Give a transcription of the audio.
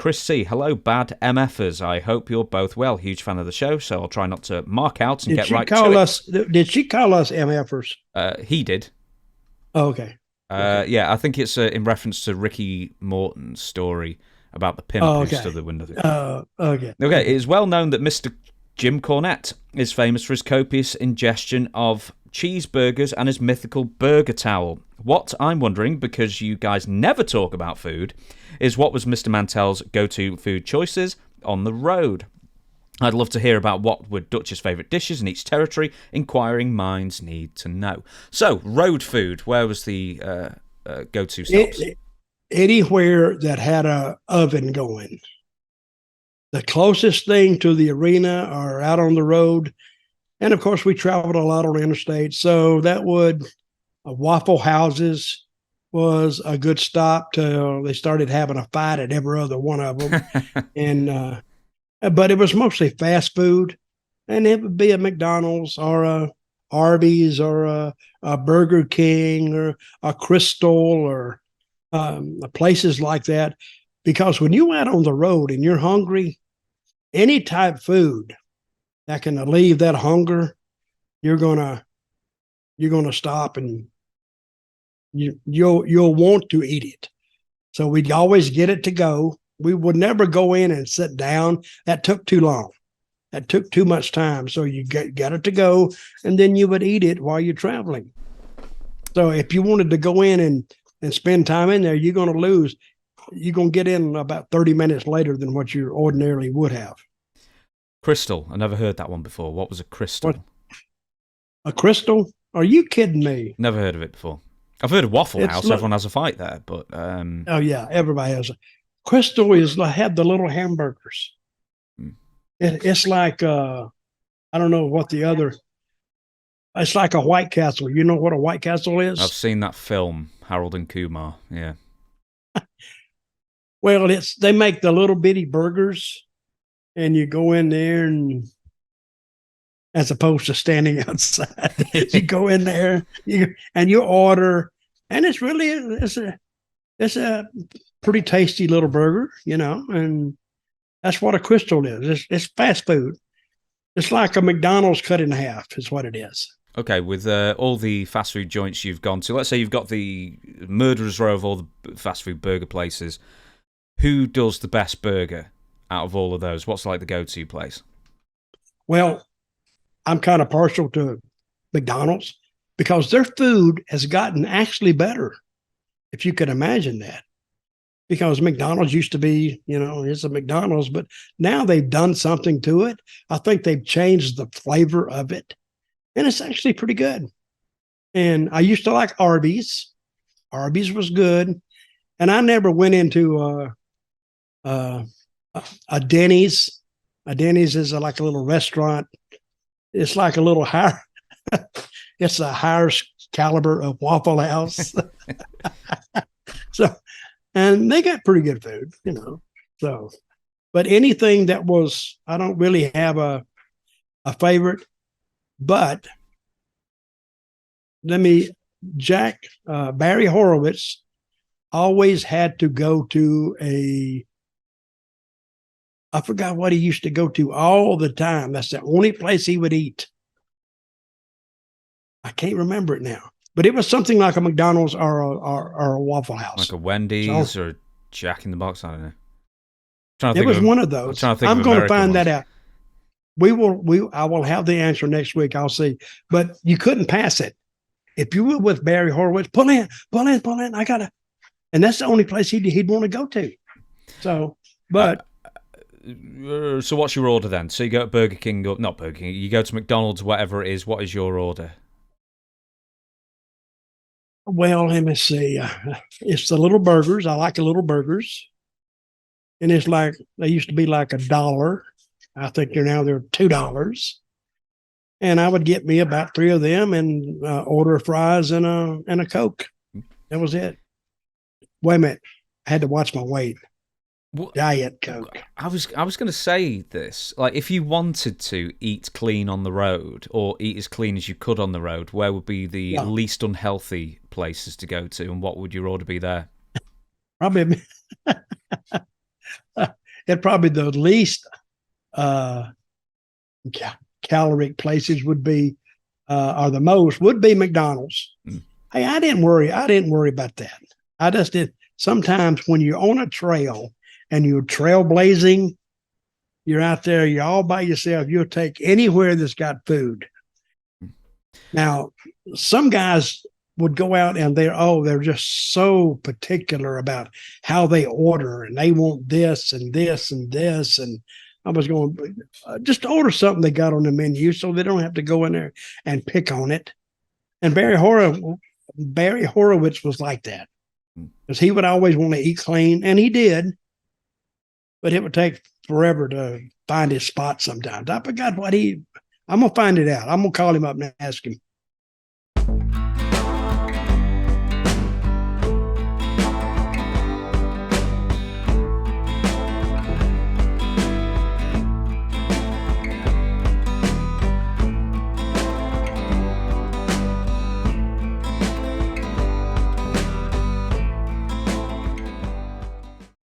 Chris C. Hello, bad MFers. I hope you're both well. Huge fan of the show, so I'll try not to mark out and get right to it. Did she call us MFers? He did. Oh, okay. Yeah, I think it's in reference to Ricky Morton's story about the pimp who stood the window. Okay. Okay, it is well known that Mr. Jim Cornette is famous for his copious ingestion of cheeseburgers and his mythical burger towel. What I'm wondering, because you guys never talk about food, is what was Mr. Mantell's go-to food choices on the road? I'd love to hear about what were Dutch's favourite dishes in each territory. Inquiring minds need to know. So, road food, where was the go-to stops? Anywhere that had a oven going. The closest thing to the arena or out on the road, and of course we traveled a lot on the interstate, so that would Waffle Houses was a good stop till they started having a fight at every other one of them. And but it was mostly fast food, and it would be a McDonald's or a Arby's or a Burger King or a Crystal or places like that. Because when you're out on the road and you're hungry, any type of food that can alleviate that hunger, you're gonna stop and you'll want to eat it. So we'd always get it to go. We would never go in and sit down. That took too long. That took too much time. So you get it to go, and then you would eat it while you're traveling. So if you wanted to go in and spend time in there, you're going to lose. You're going to get in about 30 minutes later than what you ordinarily would have. Crystal. I never heard that one before. What was a crystal? What? A crystal? Are you kidding me? Never heard of it before. I've heard of Waffle House. Everyone has a fight there, but oh yeah, everybody has a crystal. Is have the little hamburgers. It's like I don't know what the other. It's like a White Castle. You know what a White Castle is? I've seen that film, Harold and Kumar. Yeah. Well, they make the little bitty burgers, and you go in there and, as opposed to standing outside, you go in there and you order, and it's a pretty tasty little burger, and that's what a crystal is. It's fast food. It's like a McDonald's cut in half is what it is. Okay, with all the fast food joints you've gone to, let's say you've got the murderer's row of all the fast food burger places. Who does the best burger out of all of those? What's like the go-to place? Well, I'm kind of partial to McDonald's because their food has gotten actually better, if you could imagine that. Because McDonald's used to be, it's a McDonald's, but now they've done something to it. I think they've changed the flavor of it, and it's actually pretty good. And I used to like Arby's. Arby's was good. And I never went into a Denny's. A Denny's is like a little restaurant. It's like a little higher. It's a higher caliber of Waffle House. So, and they got pretty good food, So, but anything that was, I don't really have a favorite. But Barry Horowitz always had to go to I forgot what he used to go to all the time. That's the only place he would eat. I can't remember it now, but it was something like a McDonald's or a Waffle House. Like a Wendy's or Jack in the Box, I don't know. It was one of those. I'm going to find that out. I will have the answer next week. I'll see. But you couldn't pass it. If you were with Barry Horowitz, pull in. I got to. And that's the only place he'd want to go to. So, but. So what's your order then? So you go to Burger King, or not Burger King, you go to McDonald's, whatever it is. What is your order? Well, let me see. It's the little burgers. I like the little burgers. And it's like, they used to be like $1. I think they're $2. And I would get me about 3 of them and order fries and a Coke. That was it. Wait a minute. I had to watch my weight. Diet Coke. I was going to say this. Like, if you wanted to eat clean on the road or eat as clean as you could on the road, where would be the least unhealthy places to go to, and what would your order be there? Probably it probably the least caloric places would be, or the most would be McDonald's. Hey, I didn't worry about that. I just did. Sometimes when you're on a trail and you're trailblazing, you're out there, you're all by yourself, you'll take anywhere that's got food. Now, some guys would go out and they're just so particular about how they order, and they want this and this and this. And I was going, just order something they got on the menu so they don't have to go in there and pick on it. And Barry Horowitz was like that, because he would always want to eat clean, and he did, but it would take forever to find his spot sometimes. I forgot I'm going to find it out. I'm going to call him up and ask him.